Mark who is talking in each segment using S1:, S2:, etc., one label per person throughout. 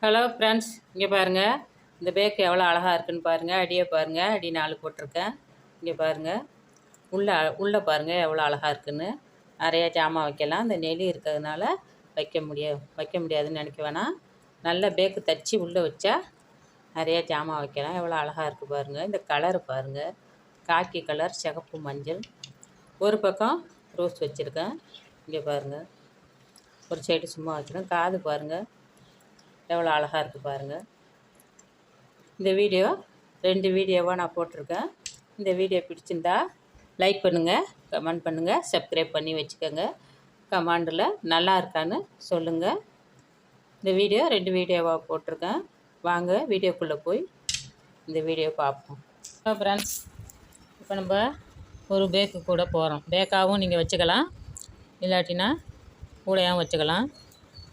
S1: Hello friends, இங்கே பாருங்கள். இந்த பேக் எவ்வளோ அழகாக இருக்குன்னு பாருங்கள். அடியே பாருங்கள், அடி 4 போட்டிருக்கேன். இங்கே பாருங்கள், உள்ளே பாருங்கள் எவ்வளோ அழகாக இருக்குன்னு. நிறையா ஜாமான் வைக்கலாம். இந்த நெளி இருக்கிறதுனால வைக்க முடியாதுன்னு நினைக்க வேணாம். நல்ல பேக்கு தச்சு உள்ளே வச்சா நிறையா ஜாமான் வைக்கலாம். எவ்வளோ அழகாக இருக்குது பாருங்கள். இந்த கலரு பாருங்கள், காக்கி கலர், சிகப்பு, மஞ்சள். ஒரு பக்கம் ரோஸ் வச்சுருக்கேன். இங்கே பாருங்கள், ஒரு சைடு சும்மா வச்சுருக்கேன். காது பாருங்கள் எவ்வளோ அழகாக இருக்குது பாருங்கள். இந்த வீடியோ 2 வீடியோவாக நான் போட்டிருக்கேன். இந்த வீடியோ பிடிச்சிருந்தா லைக் பண்ணுங்கள், கமெண்ட் பண்ணுங்கள், சப்ஸ்கிரைப் பண்ணி வச்சுக்கோங்க. கமெண்டில் நல்லா இருக்கான்னு சொல்லுங்கள். இந்த வீடியோ 2 வீடியோவாக போட்டிருக்கேன். வாங்க வீடியோக்குள்ளே போய் இந்த வீடியோ பார்ப்போம். ஃப்ரெண்ட்ஸ், இப்போ நம்ம ஒரு பேக்கு கூட போகிறோம். பேக்காகவும் நீங்கள் வச்சுக்கலாம், இல்லாட்டினா கூடையாகவும் வச்சுக்கலாம்.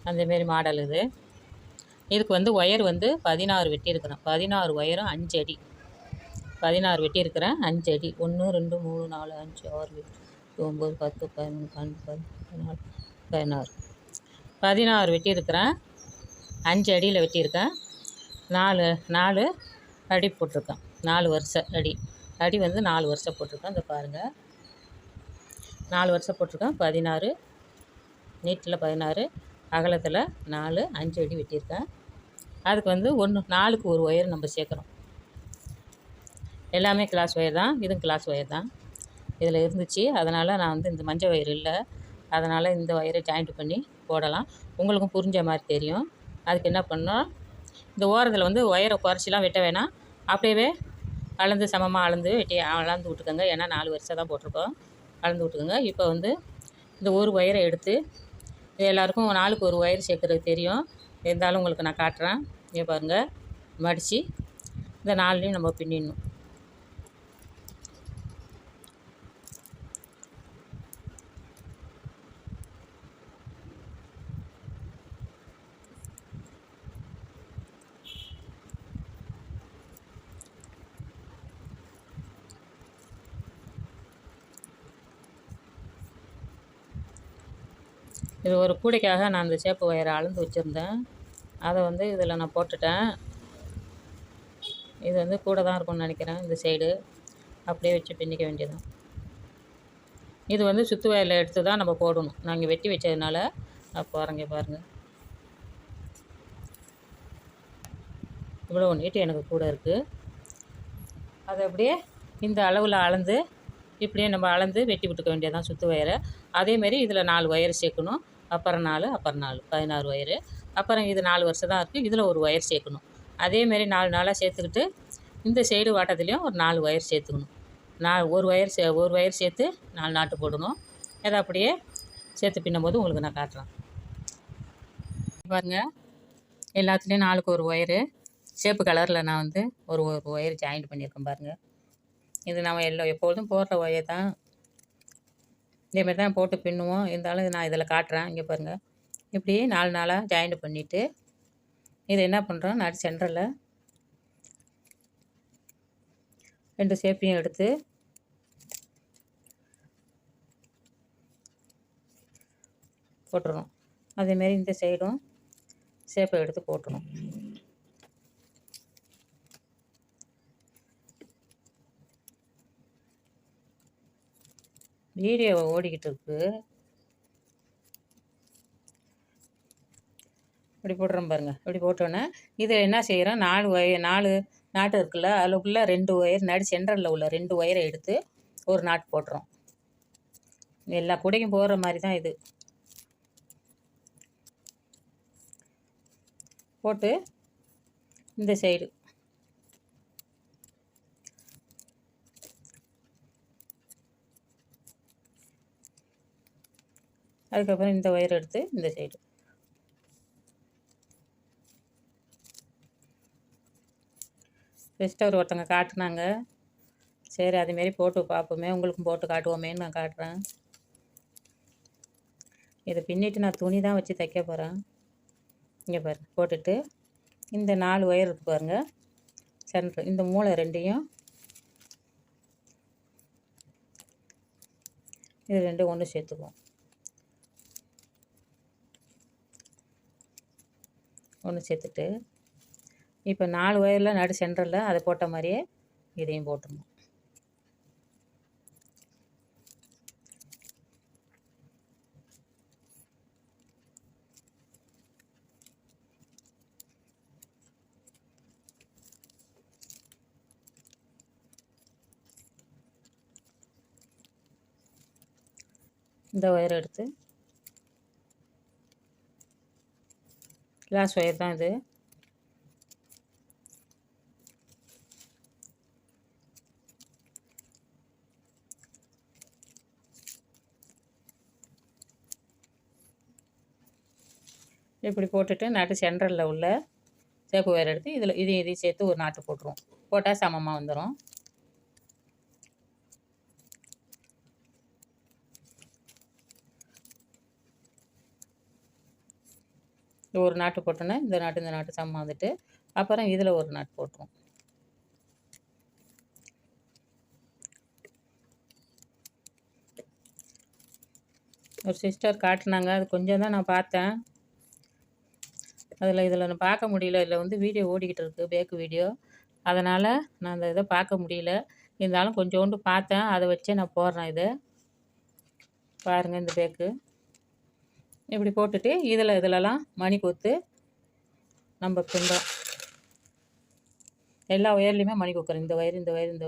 S1: அந்தமாரி மாடல் இது. இதுக்கு ஒயர் 16 வெட்டியிருக்கிறேன். 16 ஒயரும் 5 அடி. 16 வெட்டியிருக்கிறேன், 5 அடி. 1 2 3 4 5 6 7 8 9 10 11 12 14 16 வெட்டியிருக்கிறேன். 5 அடியில் வெட்டியிருக்கேன். 4 அடி போட்டிருக்கேன். 4 வருஷ அடி 4 வருஷம் போட்டிருக்கேன். இந்த பாருங்கள், 4 வருஷம் போட்டிருக்கேன். 16 நீட்டில் 16, அகலத்தில் 4, 5 அடி வெட்டியிருக்கேன். அதுக்கு 4க்கு ஒரு ஒயர் நம்ம சேர்க்குறோம். எல்லாமே கிளாஸ் ஒயர் தான், இதுவும் கிளாஸ் ஒயர் தான். இதில் இருந்துச்சு, அதனால் நான் இந்த மஞ்சள் ஒயர் இல்லை, அதனால் இந்த ஒயரை ஜாயிண்ட் பண்ணி போடலாம். உங்களுக்கும் புரிஞ்ச மாதிரி தெரியும். அதுக்கு என்ன பண்ணோம், இந்த ஓரத்தில் ஒயரை குறைச்சிலாம் வெட்ட வேணாம். அப்படியே அளந்து சமமாக அளந்து அளந்து விட்டுக்கோங்க. ஏன்னா 4 வருஷம் தான் போட்டிருக்கோம். அளந்து விட்டுக்கோங்க. இப்போ இந்த ஒரு ஒயரை எடுத்து, இது எல்லாேருக்கும் 4க்கு ஒரு ஒயர் சேர்க்குறது தெரியும். இருந்தாலும் உங்களுக்கு நான் காட்டுறேன். இங்கே பாருங்கள், மடித்து இந்த 4லையும் நம்ம பின்னிடணும். இது ஒரு கூடைக்காக நான் அந்த சேப்பு ஒயரை அளந்து வச்சுருந்தேன். அதை இதில் நான் போட்டுட்டேன். இது கூட தான் இருக்கும்னு நினைக்கிறேன். இந்த சைடு அப்படியே வச்சு பின்னிக்க வேண்டியதுதான். இது சுற்று வயலில் எடுத்து தான் நம்ம போடணும். நாங்கள் வெட்டி வச்சதுனால நான் போகிறேங்க. பாருங்கள், இவ்வளோ நீட்டு எனக்கு கூட இருக்குது. அதை அப்படியே இந்த அளவில் அளந்து இப்படியே நம்ம அளந்து வெட்டி விட்டுக்க வேண்டியதான் சுற்று ஒயரை. அதேமாரி இதில் 4 ஒயர் சேர்க்கணும். அப்புறம் 4 16 ஒயரு. அப்புறம் இது 4 வருஷம் தான் இருக்குது. இதில் ஒரு ஒயர் சேர்க்கணும். அதேமாரி 4 சேர்த்துக்கிட்டு இந்த சைடு வாட்டத்துலேயும் ஒரு 4 ஒயர் சேர்த்துக்கணும். ஒரு ஒயர் சேர்த்து 4 நாட்டு போடணும். அதை அப்படியே சேர்த்து பின்னும்போது உங்களுக்கு நான் காட்டுறேன். பாருங்கள், எல்லாத்துலேயும் 4க்கு ஒரு ஒயரு சேப்பு கலரில் நான் ஒரு ஒயர் ஜாயிண்ட் பண்ணியிருக்கேன். பாருங்கள், இது நம்ம எப்பொழுதும் போடுற ஒயர் தான். இதேமாரி தான் போட்டு பின்னுவோம். இருந்தாலும் நான் இதில் காட்டுறேன். இங்கே பாருங்கள், இப்படி 4 ஜாயிண்ட் பண்ணிவிட்டு இதை என்ன பண்ணுறோம், நடு சென்டரில் 2 சேப்பையும் எடுத்து போட்டுறோம். அதேமாரி இந்த சைடும் சேப்பை எடுத்து போட்டுறோம். வீடியோ ஓடிக்கிட்டு இருக்கு. இப்படி போட்டுறோம் பாருங்கள். இப்படி போட்டோன்னே இதில் என்ன செய்கிறோம், 4 நாட்டு இருக்குல்ல, அதுக்குள்ள 2 ஒயர் நடு சென்டரில் உள்ள 2 ஒயரை எடுத்து ஒரு நாட்டு போட்டுறோம். எல்லா கூடைக்கும் போடுற மாதிரி தான் இது. போட்டு இந்த சைடு அதுக்கப்புறம் இந்த ஒயர் எடுத்து இந்த சைடு பெஸ்ட்டாக ஒருத்தங்க காட்டுனாங்க. சரி, அதுமாரி போட்டு பார்ப்போமே, உங்களுக்கும் போட்டு காட்டுவோமேன்னு நான் காட்டுறேன். இதை பின்னிட்டு நான் துணி தான் வச்சு தைக்க போகிறேன். இங்கே பாருங்கள், போட்டுட்டு இந்த 4 ஒயர் இருக்குது பாருங்கள், சென்டர் இந்த மூளை 2யும் இது 2 ஒன்று சேர்த்துக்குவோம். ஒன்று சேர்த்துட்டு இப்போ 4 ஒயரில் நடு சென்டரில் அதை போட்ட மாதிரியே இதையும் போட்டுடணும். இந்த ஒயரை எடுத்து லாஸ்ட் ஒயர் தான் இது. இப்படி போட்டுட்டு நட்டு சென்டரில் உள்ள சேப்பு ஒயர் எடுத்து இதையும் சேர்த்து ஒரு நாட்டு போட்டுருவோம். போட்டால் சமமாக வந்துடும். ஒரு நாட்டு போட்டோன்னா இந்த நாட்டு சமமாக வந்துட்டு அப்புறம் இதில் ஒரு நாட்டு போட்டுருவோம். ஒரு சிஸ்டர் காட்டினாங்க, அது கொஞ்சம் தான் நான் பார்த்தேன். இதில் நான் பார்க்க முடியல. இதில் வந்து வீடியோ ஓடிக்கிட்டு இருக்குது, பேக்கு வீடியோ. அதனால் நான் அந்த இதை பார்க்க முடியல. இருந்தாலும் கொஞ்சோண்டு பார்த்தேன், அதை வச்சே நான் போடுறேன். இதை பாருங்கள். இந்த பேக்கு இப்படி போட்டுட்டு இதிலலாம் மணி கொத்து நம்ம பின்றோம். எல்லா ஒயர்லேயுமே மணி கொக்குறோம். இந்த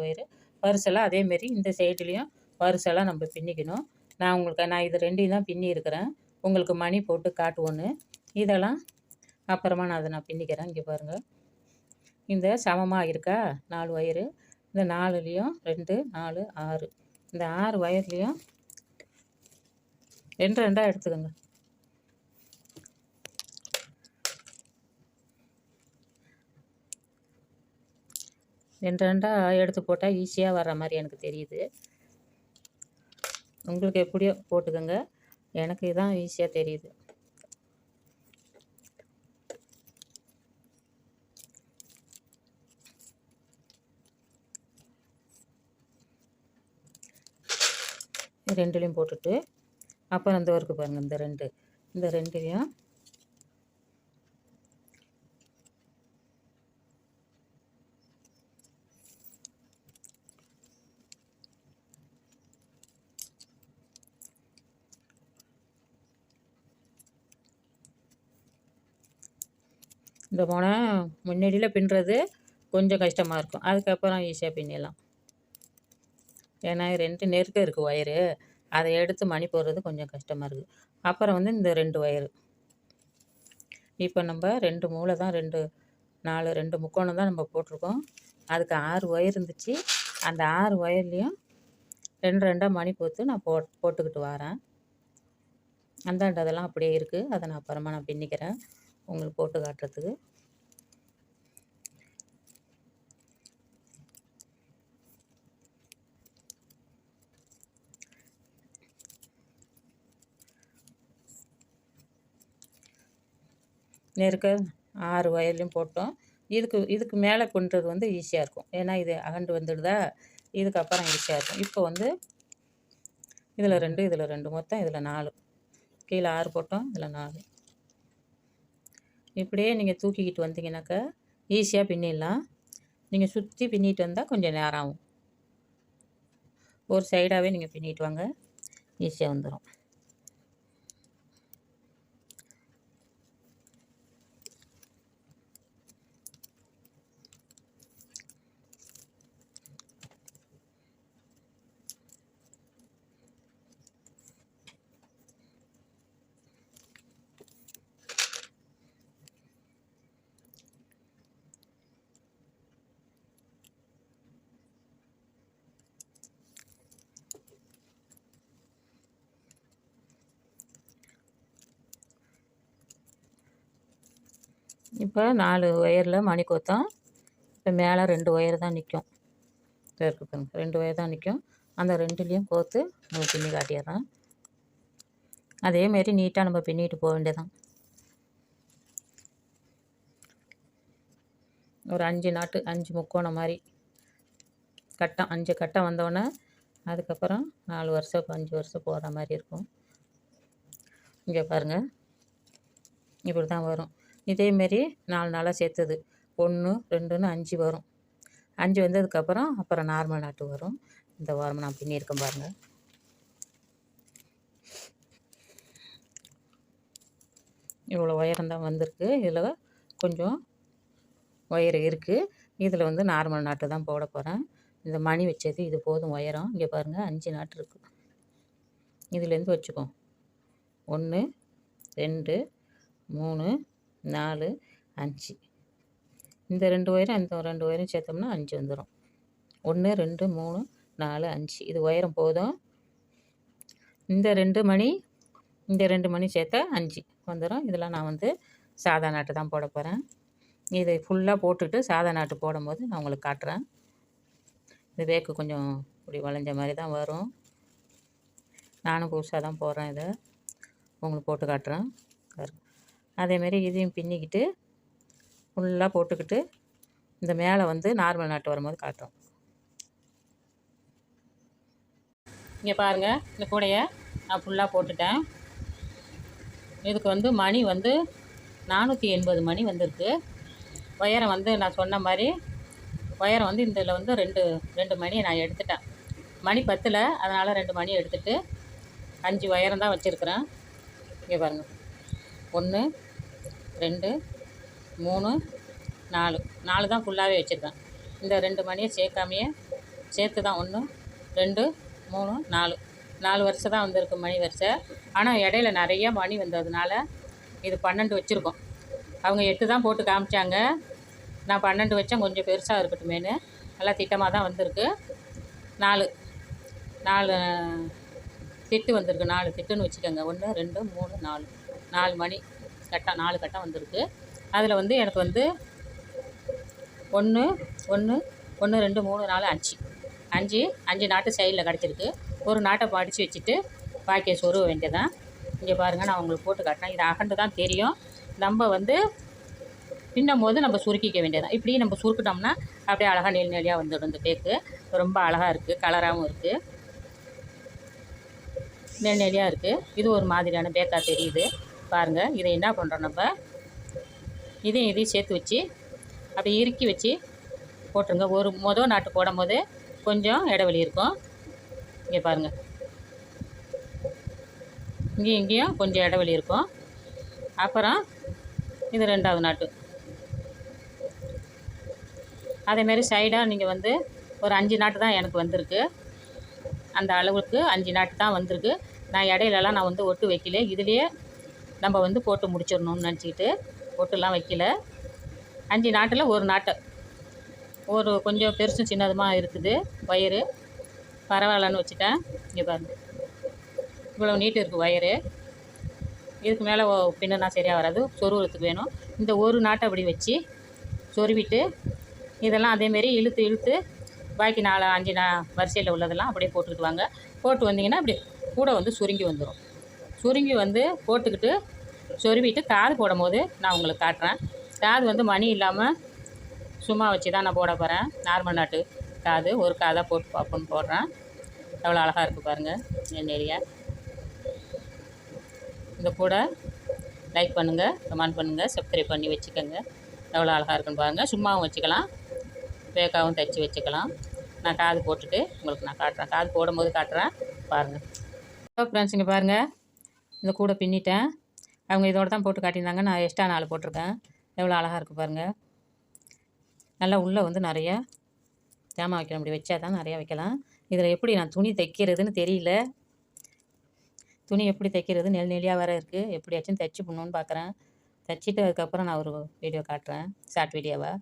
S1: ஒயரு பரிசெல்லாம் அதேமாரி இந்த சைடுலேயும் பரிசெல்லாம் நம்ம பின்னிக்கணும். நான் இது 2யும் தான் பின்னி இருக்கிறேன். உங்களுக்கு மணி போட்டு காட்டுவோன்னு. இதெல்லாம் அப்புறமா நான் பின்னிக்கிறேன். இங்கே பாருங்கள், இந்த சமமாக இருக்கா 4 ஒயரு. இந்த 4லேயும் 2, 4, 6 இந்த 6 ஒயர்லேயும் 2 எடுத்துக்கோங்க. ரெண்டா எடுத்து போட்டால் ஈஸியாக வர்ற மாதிரி எனக்கு தெரியுது. உங்களுக்கு எப்படியோ போட்டுக்கோங்க. எனக்கு இதான் ஈஸியாக தெரியுது. ரெண்டுலேயும் போட்டுட்டு அப்புறம் இந்த ஒர்க்கு பாருங்கள். இந்த ரெண்டுலேயும் இந்த முனை முன்னாடியில் பின்னுறது கொஞ்சம் கஷ்டமாக இருக்கும். அதுக்கப்புறம் ஈஸியாக பின்னிடலாம். ஏன்னா 2 நெருக்க இருக்குது ஒயரு. அதை எடுத்து மணி போடுறது கொஞ்சம் கஷ்டமாக இருக்குது. அப்புறம் வந்து இந்த 2 ஒயரு. இப்போ நம்ம 2 மூளை தான் 2 முக்கோணம் தான் நம்ம போட்டிருக்கோம். அதுக்கு 6 ஒயர் இருந்துச்சு. அந்த 6 ஒயர்லேயும் 2 மணி போட்டு நான் போட்டுக்கிட்டு வரேன். அதெல்லாம் அப்படியே இருக்குது. அதை நான் அப்புறமா பின்னிக்கிறேன் உங்களுக்கு போட்டு காட்டுறதுக்கு. நெருக்க 6 ஒயர்லையும் போட்டோம். இதுக்கு மேலே பின்னுறது வந்து ஈஸியாக இருக்கும். ஏன்னா இது அகண்டு வந்துடுதா, இதுக்கப்புறம் ஈஸியாக இருக்கும். இப்போ வந்து இதில் 2 மொத்தம் இதில் 4. கீழே 6 போட்டோம், இதில் 4. இப்படியே நீங்கள் தூக்கிக்கிட்டு வந்தீங்கன்னாக்கா ஈஸியாக பின்னிடலாம். நீங்கள் சுற்றி பின்னிட்டு வந்தால் கொஞ்சம் நேரம் ஆகும். ஒரு சைடாகவே நீங்கள் பின்னிட்டு வாங்க, ஈஸியாக வந்துடும். இப்போ 4 ஒயரில் மணி கோத்தம். இப்போ மேலே 2 ஒயர் தான் நிற்கும். இருக்கு பாருங்க, 2 ஒயர் தான் நிற்கும். அந்த 2லேயும் கோத்து நம்ம பின்னி காட்டிடுறோம். அதேமாரி நீட்டாக நம்ம பின்னிட்டு போக வேண்டியதான். ஒரு 5 முக்கோணம் மாதிரி கட்டம், 5 கட்டம் வந்தோடனே அதுக்கப்புறம் 4 வருஷம் 5 வருஷம் போகிற மாதிரி இருக்கும். இங்கே பாருங்கள், இப்படி தான் வரும். இதேமாரி 4 நாளாக சேர்த்தது 1 2ன்னு 5 வரும். 5 வந்ததுக்கப்புறம் அப்புறம் நார்மல் நாட்டு வரும். இந்த வாரம் நான் பின்னியிருக்கேன் பாருங்கள். இவ்வளோ உயரம்தான் வந்திருக்கு. இதில் கொஞ்சம் உயரம் இருக்குது. இதில் வந்து நார்மல் நாட்டு தான் போட போகிறேன். இந்த மணி வச்சது இது போதும் உயரம். இங்கே பாருங்கள் 5 நாட்டு இருக்குது. இதுலேருந்து வச்சுக்கோம். 1 2 3 4 5. இந்த 2 ஒயரும் அந்த 2 ஒயரும் சேர்த்தோம்னா 5 வந்துடும். 1 2 3 4 5 இது உயரம் போதும். இந்த 2 மணி சேர்த்தா 5 வந்துடும். இதில் நான் வந்து சாதா நாட்டு தான் போட போகிறேன். இதை ஃபுல்லாக போட்டுட்டு சாதா நாட்டு போடும்போது நான் உங்களுக்கு காட்டுறேன். இந்த பேக்கு கொஞ்சம் இப்படி வளைஞ்ச மாதிரி தான் வரும். நானும் புதுசாக தான் போடுறேன். இதை உங்களுக்கு போட்டு காட்டுறேன். அதேமாரி இதையும் பின்னிக்கிட்டு ஃபுல்லாக போட்டுக்கிட்டு இந்த மேலே வந்து நார்மல் நாட்டு வரும்போது காட்டுறோம். இங்கே பாருங்கள், இந்த கூடையை நான் ஃபுல்லாக போட்டுட்டேன். இதுக்கு வந்து மணி வந்து 480 மணி வந்திருக்கு. உயரம் வந்து நான் சொன்ன மாதிரி உயரம் வந்து இதில் வந்து ரெண்டு மணியை நான் எடுத்துட்டேன். மணி 10ல், அதனால் 2 மணி எடுத்துகிட்டு 5 உயரம் தான் வச்சுருக்குறேன். இங்கே பாருங்கள், 1 2 3 4 தான் ஃபுல்லாகவே வச்சுருக்கேன். இந்த 2 மணியை சேர்க்காமையே சேர்த்து தான் 1 2 3 4 வருஷம் தான் வந்திருக்கு மணி வரிசை. ஆனால் இடையில நிறைய மணி வந்ததுனால இது 12 வச்சுருக்கோம். அவங்க 8 தான் போட்டு காமிச்சாங்க. நான் 12 வச்சேன், கொஞ்சம் பெருசாக இருக்கட்டுமேனு. நல்லா திட்டமாக தான் வந்திருக்கு. 4 திட்டு வந்திருக்கு. 4 திட்டுன்னு வச்சுக்கோங்க. 1 2 3 4 மணி கட்டம், 4 கட்டம் வந்திருக்கு. அதில் வந்து எனக்கு வந்து 1 1 1 2 3 4 5 நாட்டு சைடில் கிடச்சிருக்கு. ஒரு நாட்டை படித்து வச்சுட்டு பாக்கியை சொருவ வேண்டியதான். இங்கே பாருங்கள், நான் உங்களுக்கு போட்டு காட்டினேன். இது அகண்டு தான் தெரியும். நம்ம வந்து பின்னும் போது நம்ம சுருக்கிக்க வேண்டியதான். இப்படி நம்ம சுருக்கிட்டோம்னா அப்படியே அழகாக நெளியாக வந்துடும். இந்த பேக்கு ரொம்ப அழகாக இருக்குது, கலராகவும் இருக்குது, நெளியாக இருக்குது. இது ஒரு மாதிரியான பேக்காக தெரியுது பாருங்கள். இதை என்ன பண்ணுறோம், நம்ம இதையும் சேர்த்து வச்சு அப்படி இறுக்கி வச்சு போட்டுருங்க. ஒரு மொதல் நாட்டு போடும் போது கொஞ்சம் இடைவெளி இருக்கும். இங்கே பாருங்கள், இங்கேயும் கொஞ்சம் இடைவெளி இருக்கும். அப்புறம் இது 2வது நாட்டு. அதேமாரி சைடாக நீங்கள் வந்து ஒரு 5 நாட்டு தான் எனக்கு வந்திருக்கு. அந்த அளவுக்கு 5 நாட்டு தான் வந்திருக்கு. நான் இடையிலலாம் நான் வந்து ஒட்டு வைக்கல. இதுலேயே நம்ம வந்து போட்டு முடிச்சிடணும்னு நினச்சிக்கிட்டு ஒட்டுலாம் வைக்கல. 5 நாட்டில் ஒரு நாட்டை ஒரு கொஞ்சம் பெருசும் சின்னதுமா இருக்குது வயரு. பரவாயில்லன்னு வச்சுட்டேன். இங்கே பாருங்கள், இவ்வளோ நீட்டு இருக்குது வயரு. இதுக்கு மேலே பின்னா சரியாக வராது, சொருவுறதுக்கு வேணும். இந்த ஒரு நாட்டை அப்படி வச்சு சொருவிட்டு இதெல்லாம் அதேமாரி இழுத்து பாக்கி 4 5 வரிசையில் உள்ளதெல்லாம் அப்படியே போட்டுக்கிட்டு வாங்க. போட்டு வந்தீங்கன்னா அப்படி கூட வந்து சுருங்கி வந்துடும். சுருங்கி வந்து போட்டுக்கிட்டு சொருவிட்டு காது போடும் போது நான் உங்களுக்கு காட்டுறேன். காது வந்து மணி இல்லாமல் சும்மா வச்சு தான் நான் போட போகிறேன். நார்மல் நாட்டு காது ஒரு காதாக போட்டு பார்ப்போன்னு போடுறேன். எவ்வளோ அழகாக இருக்குது பாருங்கள் என் ஏரியா. இந்த கூட லைக் பண்ணுங்கள், கமெண்ட் பண்ணுங்கள், சப்ஸ்கிரைப் பண்ணி வச்சுக்கோங்க. எவ்வளோ அழகாக இருக்குன்னு பாருங்கள். சும்மாவும் வச்சுக்கலாம், பேக்காகவும் தைச்சி வச்சுக்கலாம். நான் காது போட்டுட்டு உங்களுக்கு நான் காட்டுறேன். காது போடும்போது காட்டுறேன் பாருங்கள். ஃப்ரெண்ட்ஸ், இங்கே பாருங்கள், இந்த கூடை பின்னிட்டேன். அவங்க இதோடு தான் போட்டு காட்டியிருந்தாங்க. நான் எக்ஸ்ட்ரா 4 போட்டிருக்கேன். எவ்வளோ அழகாக இருக்குது பாருங்கள். நல்லா உள்ளே வந்து நிறையா ஜாமான் வைக்கணும். இப்படி வச்சா தான் நிறையா வைக்கலாம். இதில் எப்படி நான் துணி தைக்கிறதுன்னு தெரியல. துணி எப்படி தைக்கிறது, நெளியாக வேறு இருக்குது. எப்படியாச்சும் தைச்சி பண்ணணுன்னு பார்க்குறேன். தைச்சிட்டு அதுக்கப்புறம் நான் ஒரு வீடியோ காட்டுறேன், ஷார்ட் வீடியோவாக.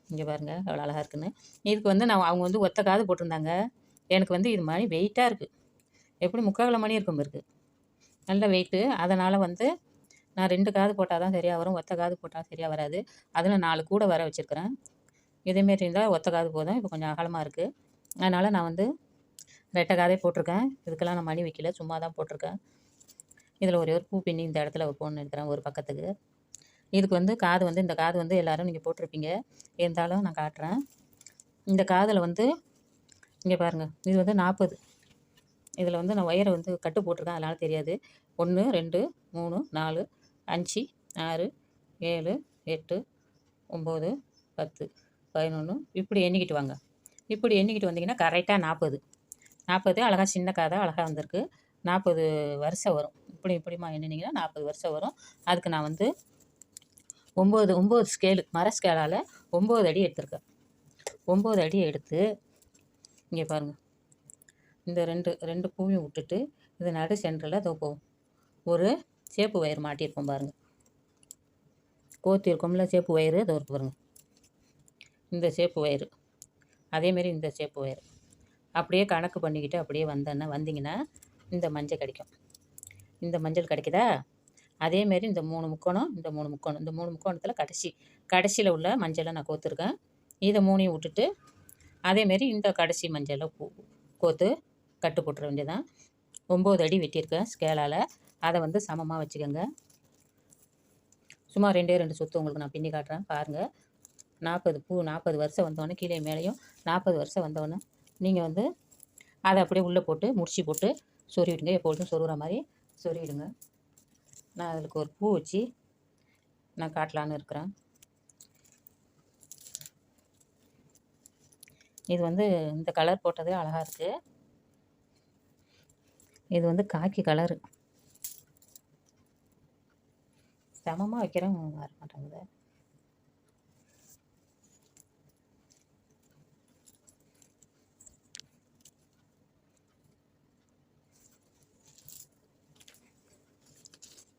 S1: இங்கே பாருங்கள் எவ்வளோ அழகாக இருக்குன்னு. இதுக்கு வந்து அவங்க வந்து ஒத்த காது போட்டிருந்தாங்க. எனக்கு வந்து இது மாதிரி வெயிட்டாக இருக்குது. எப்படி 3/4 மணி இருக்கும் இருக்குது, நல்ல வெயிட்டு. அதனால் வந்து நான் 2 காது போட்டால் தான் சரியாக வரும், ஒத்த காது போட்டால் சரியாக வராது. அதில் 4 கூட வர வச்சுருக்கிறேன். இதேமாரி இருந்தால் ஒத்த காது போதும். இப்போ கொஞ்சம் அகலமாக இருக்குது, அதனால் நான் வந்து ரெட்டை காதே போட்டிருக்கேன். இதுக்கெல்லாம் நான் மணி வைக்கல, சும்மா தான் போட்டிருக்கேன். இதில் ஒரே ஒரு பூ பின்னி இந்த இடத்துல ஒரு பொண்ணு எடுக்கிறேன் ஒரு பக்கத்துக்கு. இதுக்கு வந்து காது வந்து இந்த காது வந்து எல்லோரும் நீங்கள் போட்டிருப்பீங்க, இருந்தாலும் நான் காட்டுறேன். இந்த காதில் வந்து இங்கே பாருங்கள், இது வந்து 40. இதில் வந்து நான் ஒயரை வந்து கட்டு போட்டிருக்கேன், அதனால் தெரியாது. 1 2 3 4 5 6 7, 8, 9, 10, 11 இப்படி எண்ணிக்கிட்டு வாங்க. இப்படி எண்ணிக்கிட்டு வந்தீங்கன்னா கரெக்டாக 40 அழகாக சின்ன காதை அழகாக வந்திருக்கு. 40 வருஷம் வரும். இப்படிமா எண்ணினீங்கன்னா 40 வருஷம் வரும். அதுக்கு நான் வந்து 9 ஸ்கேலு மர ஸ்கேலால் 9 அடி எடுத்திருக்கேன். 9 அடி எடுத்து இங்கே பாருங்கள், இந்த ரெண்டு பூவையும் விட்டுட்டு இது நடு சென்டரில் போகும் ஒரு சேப்பு வயர் மாட்டியிருக்கோம் பாருங்கள். கோத்தி இருக்கோம்ல சேப்பு வயரு, அதை இருக்கு பாருங்கள். இந்த சேப்பு வயரு அதேமாரி இந்த சேப்பு வயரு அப்படியே கணக்கு பண்ணிக்கிட்டு அப்படியே வந்தீங்கன்னா இந்த மஞ்சள் கிடைக்கும். இந்த மஞ்சள் கிடைக்குதா? அதேமாரி இந்த 3 முக்கோணம், இந்த 3 முக்கோணம், இந்த 3 முக்கோணத்தில் கடைசியில் உள்ள மஞ்சளை நான் கோத்துருக்கேன். இதை 3ஐயும் விட்டுட்டு அதேமாரி இந்த கடைசி மஞ்சளை கோத்து கட்டு போட்டுற வேண்டியதான். 9 அடி வெட்டியிருக்கேன் ஸ்கேலால். அதை வந்து சமமாக வச்சுக்கோங்க. சும்மா 2 சுற்று உங்களுக்கு நான் பின்னி காட்டுறேன் பாருங்கள். 40 வருஷம் வந்தோடனே கீழே மேலேயும் 40 வருஷம் வந்தோடனே நீங்கள் வந்து அதை அப்படியே உள்ளே போட்டு முடிச்சு போட்டு சொருவிடுங்க. எப்பொழுதும் சொருகிற மாதிரி சொருவிடுங்க. நான் அதுக்கு ஒரு பூ வச்சு நான் காட்டலான்னு இருக்கிறேன். இது வந்து இந்த கலர் போட்டதே அழகாக இருக்குது. இது வந்து காக்கி கலரு. சமமாக வைக்கிறேன் வர மாட்டேங்குது.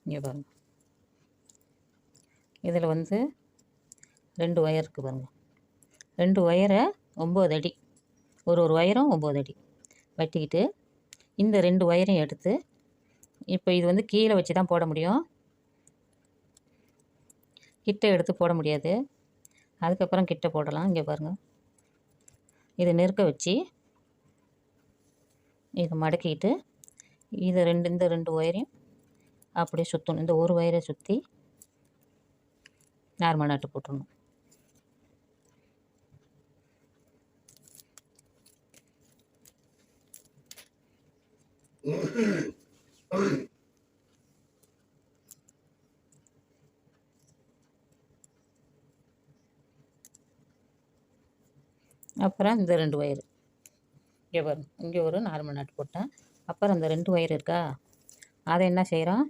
S1: இங்கே பாருங்கள், இதில் வந்து 2 ஒயர் இருக்குது பாருங்கள். 2 ஒயரை 9 அடி, ஒரு ஒயரும் 9 அடி வெட்டிக்கிட்டு இந்த 2 ஒயரையும் எடுத்து இப்போ இது வந்து கீழே வச்சு தான் போட முடியும், கிட்ட எடுத்து போட முடியாது. அதுக்கப்புறம் கிட்ட போடலாம். இங்கே பாருங்கள், இதை நெருக்க வச்சு இதை மடக்கிட்டு இந்த 2 ஒயரையும் அப்படியே சுற்றணும். இந்த ஒரு ஒயரை சுற்றி நார்மல் நாட்டு போட்டுடணும். அப்புறம் இந்த 2 ஒயரு இங்கே வரும். இங்கே ஒரு நார்மல் நாட்டு போட்டேன். அப்புறம் இந்த 2 ஒயர் இருக்கா, அதை என்ன செய்கிறோம்,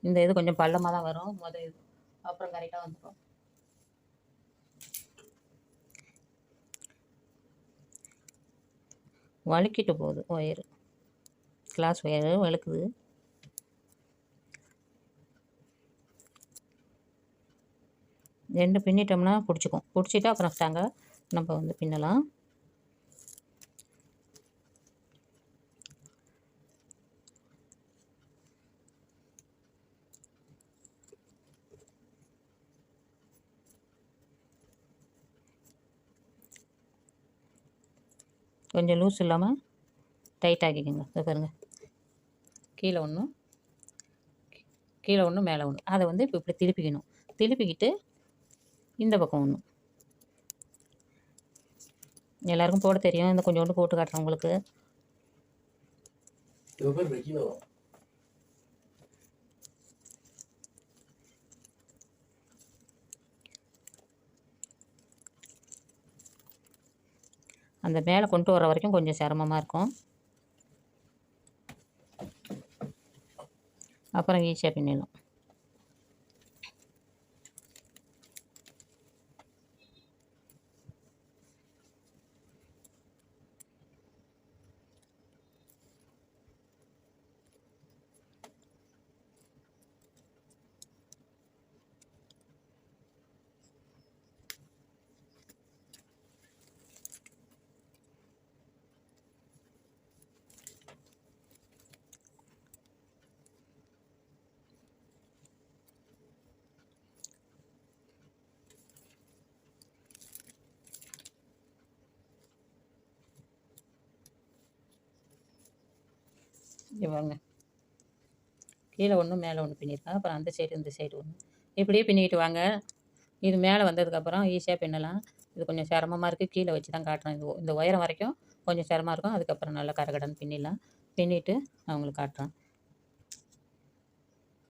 S1: இந்த இது கொஞ்சம் பள்ளமாக தான் வரும் இது, அப்புறம் கரெக்டாக வந்துடும். வழுக்கிட்டு போகுது ஒயரு, கிளாஸ் ஒயரு வழுக்குது. ரெண்டு பின்னிட்டோம்னா பிடிச்சிக்கும். பிடிச்சிட்டு அப்புறம் தாங்க நம்ம வந்து பின்னலாம். கொஞ்சம் லூஸ் இல்லாமல் டைட் ஆக்கிக்கோங்க. இதை பாருங்கள், கீழே ஒன்று மேலே ஒன்று. அதை வந்து இப்போ இப்படி திருப்பிக்கிட்டு இந்த பக்கம் ஒன்று. எல்லாருக்கும் போட தெரியும், இந்த கொஞ்சோண்டு போட்டு காட்டுறேன் உங்களுக்கு. அந்த மேலே கொண்டு வர வரைக்கும் கொஞ்சம் சிரமமாக இருக்கும். அப்புறம் ஈஸியாக பின்னிடலாம். இங்கே வாங்க, கீழே ஒன்று மேலே ஒன்று பின்னிருக்கேன். அப்புறம் அந்த சைடு இந்த சைடு ஒன்று, இப்படியே பின்னிக்கிட்டு வாங்க. இது மேலே வந்ததுக்கப்புறம் ஈஸியாக பின்னலாம். இது கொஞ்சம் சிரமமாக இருக்குது, கீழே வச்சு தான் காட்டுறேன். இந்த உயரம் வரைக்கும் கொஞ்சம் சிரமமாக இருக்கும். அதுக்கப்புறம் நல்லா கரகடன்னு பின்னிடலாம். பின்னிட்டு நான் உங்களுக்கு காட்டுறேன்.